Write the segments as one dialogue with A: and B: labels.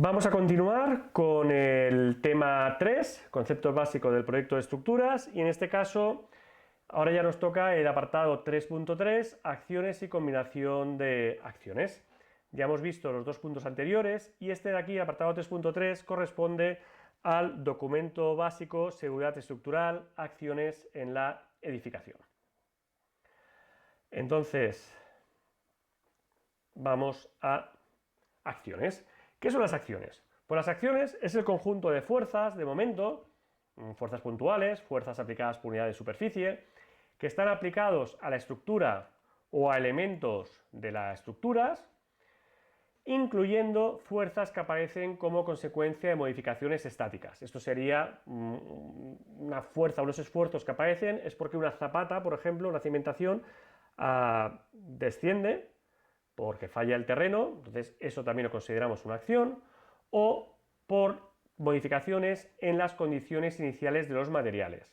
A: Vamos a continuar con el tema 3, conceptos básicos del proyecto de estructuras, y en este caso ahora ya nos toca el apartado 3.3, acciones y combinación de acciones. Ya hemos visto los dos puntos anteriores y este de aquí, el apartado 3.3, corresponde al documento básico seguridad estructural, acciones en la edificación. Entonces, vamos a acciones. ¿Qué son las acciones? Pues las acciones es el conjunto de fuerzas de momento, fuerzas puntuales, fuerzas aplicadas por unidad de superficie, que están aplicados a la estructura o a elementos de las estructuras, incluyendo fuerzas que aparecen como consecuencia de modificaciones estáticas. Esto sería una fuerza, unos esfuerzos que aparecen, es porque una zapata, por ejemplo, una cimentación, desciende porque falla el terreno, entonces eso también lo consideramos una acción, o por modificaciones en las condiciones iniciales de los materiales.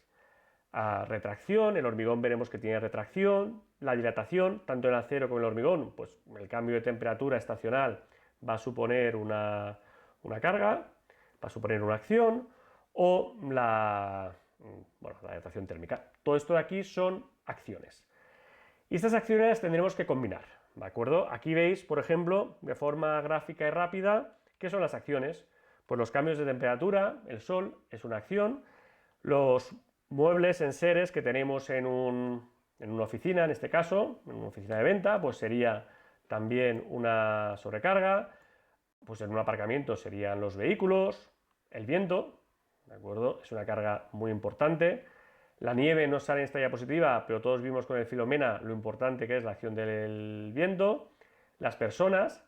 A: Retracción, el hormigón veremos que tiene retracción, la dilatación, tanto en el acero como en el hormigón, pues el cambio de temperatura estacional va a suponer una carga, va a suponer una acción, o la dilatación térmica. Todo esto de aquí son acciones. Y estas acciones las tendremos que combinar, ¿de acuerdo? Aquí veis, por ejemplo, de forma gráfica y rápida, ¿qué son las acciones? Pues los cambios de temperatura, el sol es una acción, los muebles, enseres que tenemos en una oficina, en este caso, en una oficina de venta, pues sería también una sobrecarga, pues en un aparcamiento serían los vehículos, el viento, ¿de acuerdo? Es una carga muy importante. La nieve no sale en esta diapositiva, pero todos vimos con el Filomena lo importante que es la acción del viento. Las personas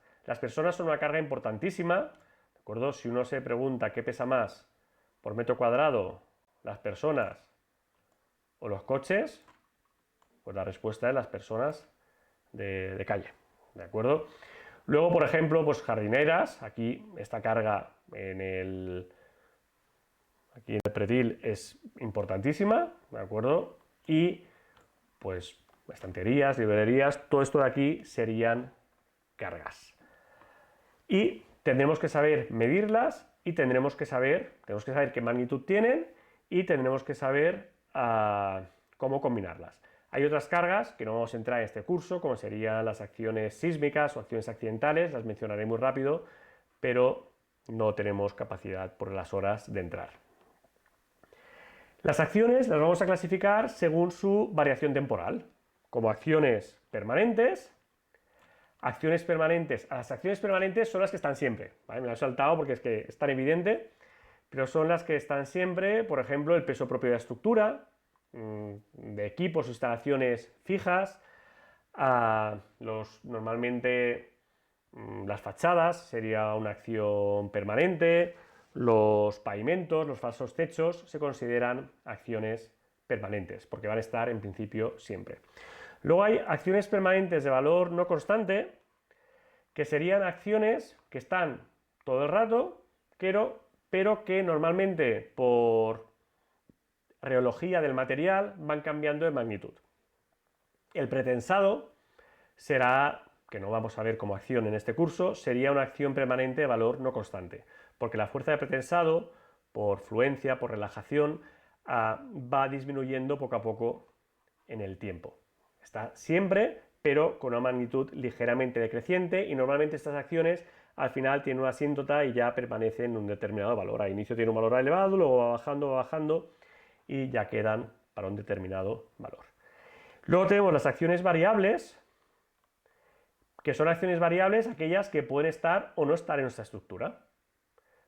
A: son una carga importantísima, ¿de acuerdo? Si uno se pregunta qué pesa más por metro cuadrado, las personas o los coches, pues la respuesta es las personas de calle, ¿de acuerdo? Luego, por ejemplo, pues jardineras, aquí esta carga aquí en el pretil es importantísima, ¿de acuerdo? Y pues estanterías, librerías, todo esto de aquí serían cargas. Y tendremos que saber medirlas y tenemos que saber qué magnitud tienen y tendremos que saber cómo combinarlas. Hay otras cargas que no vamos a entrar en este curso, como serían las acciones sísmicas o acciones accidentales, las mencionaré muy rápido, pero no tenemos capacidad por las horas de entrar. Las acciones las vamos a clasificar según su variación temporal, como acciones permanentes. Las acciones permanentes son las que están siempre, ¿vale? Me lo he saltado porque es que es tan evidente, pero son las que están siempre, por ejemplo, el peso propio de la estructura, de equipos o instalaciones fijas, normalmente las fachadas sería una acción permanente, los pavimentos, los falsos techos se consideran acciones permanentes porque van a estar en principio siempre. Luego hay acciones permanentes de valor no constante, que serían acciones que están todo el rato, pero que normalmente por reología del material van cambiando de magnitud. El pretensado será, que no vamos a ver como acción en este curso, sería una acción permanente de valor no constante, porque la fuerza de pretensado, por fluencia, por relajación, va disminuyendo poco a poco en el tiempo. Está siempre, pero con una magnitud ligeramente decreciente, y normalmente estas acciones al final tienen una asíntota y ya permanecen en un determinado valor. Al inicio tiene un valor elevado, luego va bajando y ya quedan para un determinado valor. Luego tenemos las acciones variables, que son acciones variables aquellas que pueden estar o no estar en nuestra estructura.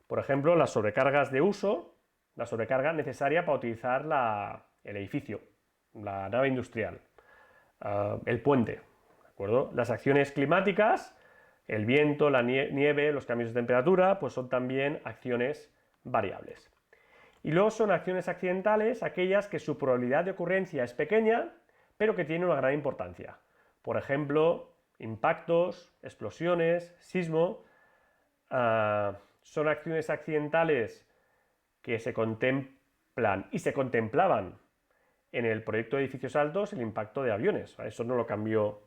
A: Por ejemplo, las sobrecargas de uso, la sobrecarga necesaria para utilizar el edificio, la nave industrial, el puente, ¿de acuerdo? Las acciones climáticas, el viento, la nieve, los cambios de temperatura, pues son también acciones variables. Y luego son acciones accidentales, aquellas que su probabilidad de ocurrencia es pequeña, pero que tienen una gran importancia. Por ejemplo, impactos, explosiones, sismo, son acciones accidentales que se contemplan y se contemplaban en el proyecto de edificios altos, el impacto de aviones. Eso no lo cambió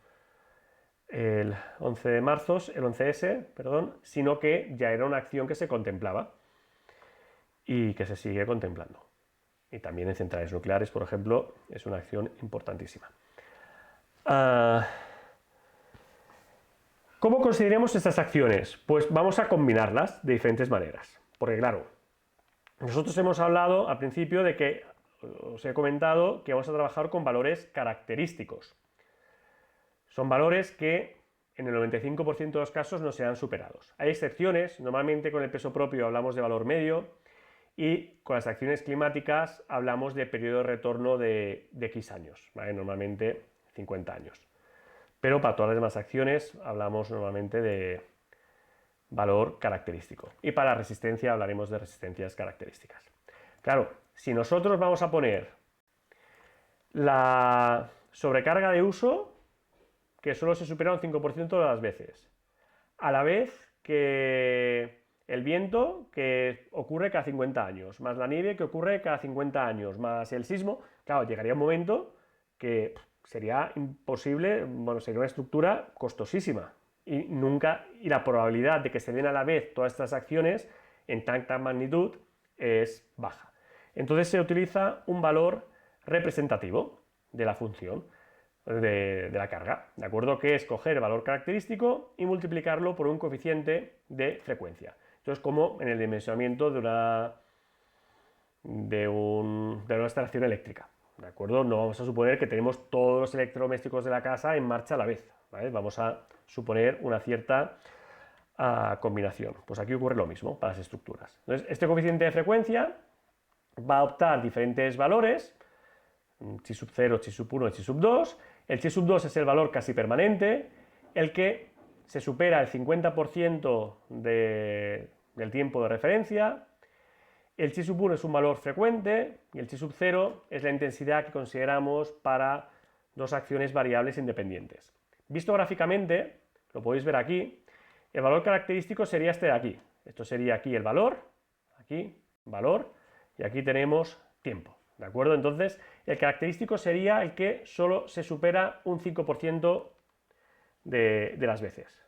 A: el 11 de marzo, el 11S, perdón, sino que ya era una acción que se contemplaba y que se sigue contemplando. Y también en centrales nucleares, por ejemplo, es una acción importantísima. ¿Cómo consideramos estas acciones? Pues vamos a combinarlas de diferentes maneras. Porque claro, nosotros hemos hablado al principio de que, os he comentado, que vamos a trabajar con valores característicos. Son valores que en el 95% de los casos no serán superados. Hay excepciones, normalmente con el peso propio hablamos de valor medio y con las acciones climáticas hablamos de periodo de retorno de X años, ¿vale? Normalmente 50 años. Pero para todas las demás acciones hablamos normalmente de valor característico. Y para resistencia hablaremos de resistencias características. Claro, si nosotros vamos a poner la sobrecarga de uso, que solo se supera un 5% de las veces, a la vez que el viento, que ocurre cada 50 años, más la nieve, que ocurre cada 50 años, más el sismo, claro, llegaría un momento que sería imposible, bueno, sería una estructura costosísima y la probabilidad de que se den a la vez todas estas acciones en tanta magnitud es baja. Entonces se utiliza un valor representativo de la función de la carga, ¿de acuerdo? Que es coger el valor característico y multiplicarlo por un coeficiente de frecuencia. Entonces, como en el dimensionamiento de una instalación eléctrica, ¿de acuerdo? No vamos a suponer que tenemos todos los electrodomésticos de la casa en marcha a la vez, ¿vale? Vamos a suponer una cierta combinación. Pues aquí ocurre lo mismo para las estructuras. Entonces, este coeficiente de frecuencia va a adoptar diferentes valores, chi sub 0, chi sub 1 y chi sub 2. El chi sub 2 es el valor casi permanente, el que se supera el 50% del tiempo de referencia. El chi sub 1 es un valor frecuente y el chi sub 0 es la intensidad que consideramos para dos acciones variables independientes. Visto gráficamente, lo podéis ver aquí, el valor característico sería este de aquí. Esto sería aquí el valor, aquí, valor, y aquí tenemos tiempo, ¿de acuerdo? Entonces, el característico sería el que solo se supera un 5% de las veces.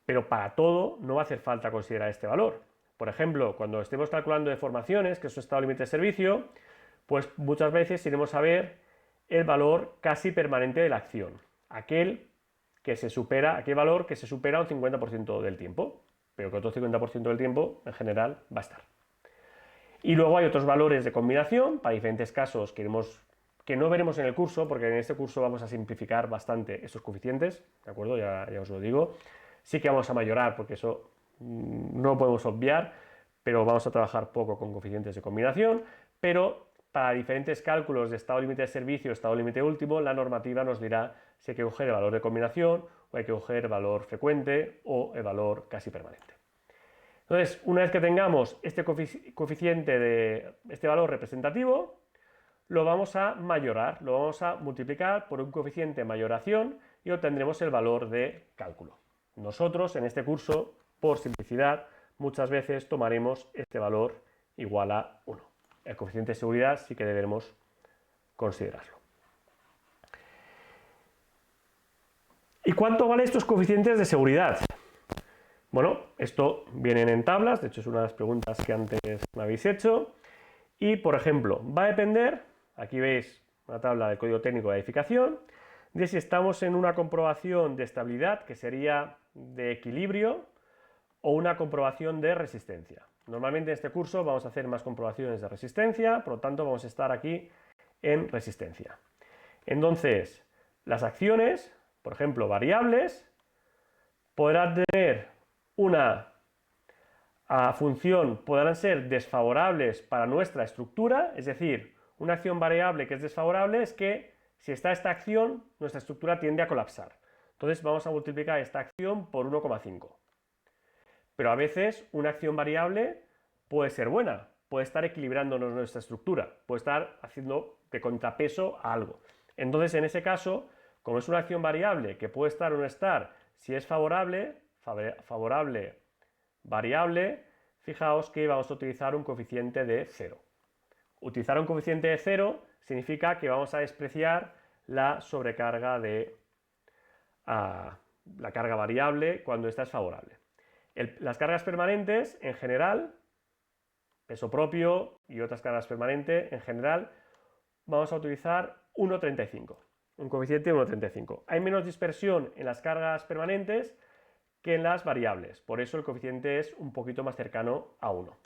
A: Pero para todo no va a hacer falta considerar este valor. Por ejemplo, cuando estemos calculando deformaciones, que es su estado límite de servicio, pues muchas veces iremos a ver el valor casi permanente de la acción. Aquel valor que se supera un 50% del tiempo, pero que otro 50% del tiempo en general va a estar. Y luego hay otros valores de combinación para diferentes casos que no veremos en el curso, porque en este curso vamos a simplificar bastante estos coeficientes, ¿de acuerdo? Ya os lo digo. Sí que vamos a mayorar, porque eso no podemos obviar, pero vamos a trabajar poco con coeficientes de combinación, pero para diferentes cálculos de estado límite de servicio, estado límite último, la normativa nos dirá si hay que coger el valor de combinación o hay que coger el valor frecuente o el valor casi permanente. Entonces, una vez que tengamos este coeficiente de este valor representativo, lo vamos a mayorar, lo vamos a multiplicar por un coeficiente de mayoración y obtendremos el valor de cálculo. Nosotros en este curso, por simplicidad, muchas veces tomaremos este valor igual a 1. El coeficiente de seguridad sí que debemos considerarlo. ¿Y cuánto valen estos coeficientes de seguridad? Bueno, esto vienen en tablas, de hecho es una de las preguntas que antes me habéis hecho. Y, por ejemplo, va a depender, aquí veis una tabla del código técnico de edificación, de si estamos en una comprobación de estabilidad, que sería de equilibrio, o una comprobación de resistencia. Normalmente en este curso vamos a hacer más comprobaciones de resistencia, por lo tanto vamos a estar aquí en resistencia. Entonces, las acciones, por ejemplo, variables, podrán tener una función, podrán ser desfavorables para nuestra estructura, es decir, una acción variable que es desfavorable es que si está esta acción, nuestra estructura tiende a colapsar. Entonces vamos a multiplicar esta acción por 1,5. Pero a veces una acción variable puede ser buena, puede estar equilibrándonos nuestra estructura, puede estar haciendo de contrapeso a algo. Entonces, en ese caso, como es una acción variable que puede estar o no estar, si es favorable, variable, fijaos que vamos a utilizar un coeficiente de 0. Utilizar un coeficiente de 0 significa que vamos a despreciar la sobrecarga la carga variable cuando esta es favorable. Las cargas permanentes, en general, peso propio y otras cargas permanentes, en general, vamos a utilizar 1,35, un coeficiente de 1,35. Hay menos dispersión en las cargas permanentes que en las variables, por eso el coeficiente es un poquito más cercano a 1.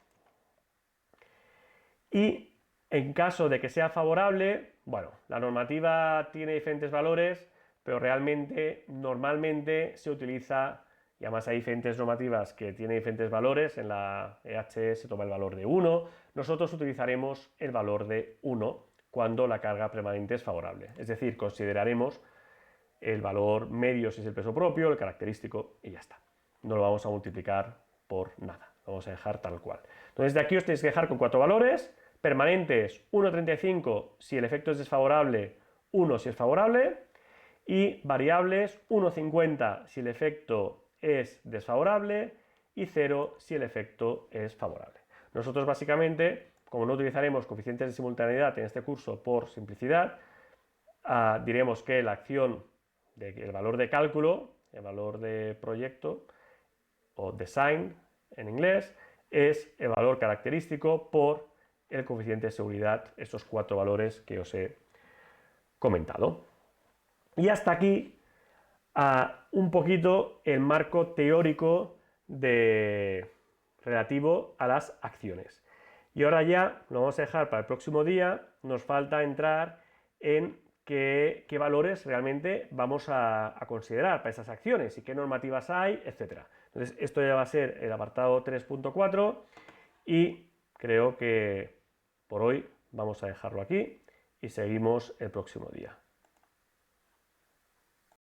A: Y en caso de que sea favorable, bueno, la normativa tiene diferentes valores, pero realmente, normalmente se utiliza, y además hay diferentes normativas que tienen diferentes valores, en la EHE se toma el valor de 1, nosotros utilizaremos el valor de 1 cuando la carga permanente es favorable, es decir, consideraremos el valor medio si es el peso propio, el característico y ya está. No lo vamos a multiplicar por nada, lo vamos a dejar tal cual. Entonces de aquí os tenéis que dejar con 4 valores, permanentes 1,35 si el efecto es desfavorable, 1 si es favorable, y variables 1,50 si el efecto es desfavorable y 0 si el efecto es favorable. Nosotros básicamente, como no utilizaremos coeficientes de simultaneidad en este curso por simplicidad, diremos que la acción, el valor de cálculo, el valor de proyecto o design en inglés, es el valor característico por el coeficiente de seguridad, estos 4 valores que os he comentado. Y hasta aquí un poquito el marco teórico relativo a las acciones. Y ahora ya lo vamos a dejar para el próximo día, nos falta entrar en qué valores realmente vamos a considerar para esas acciones y qué normativas hay, etc. Entonces esto ya va a ser el apartado 3.4 y creo que por hoy vamos a dejarlo aquí y seguimos el próximo día.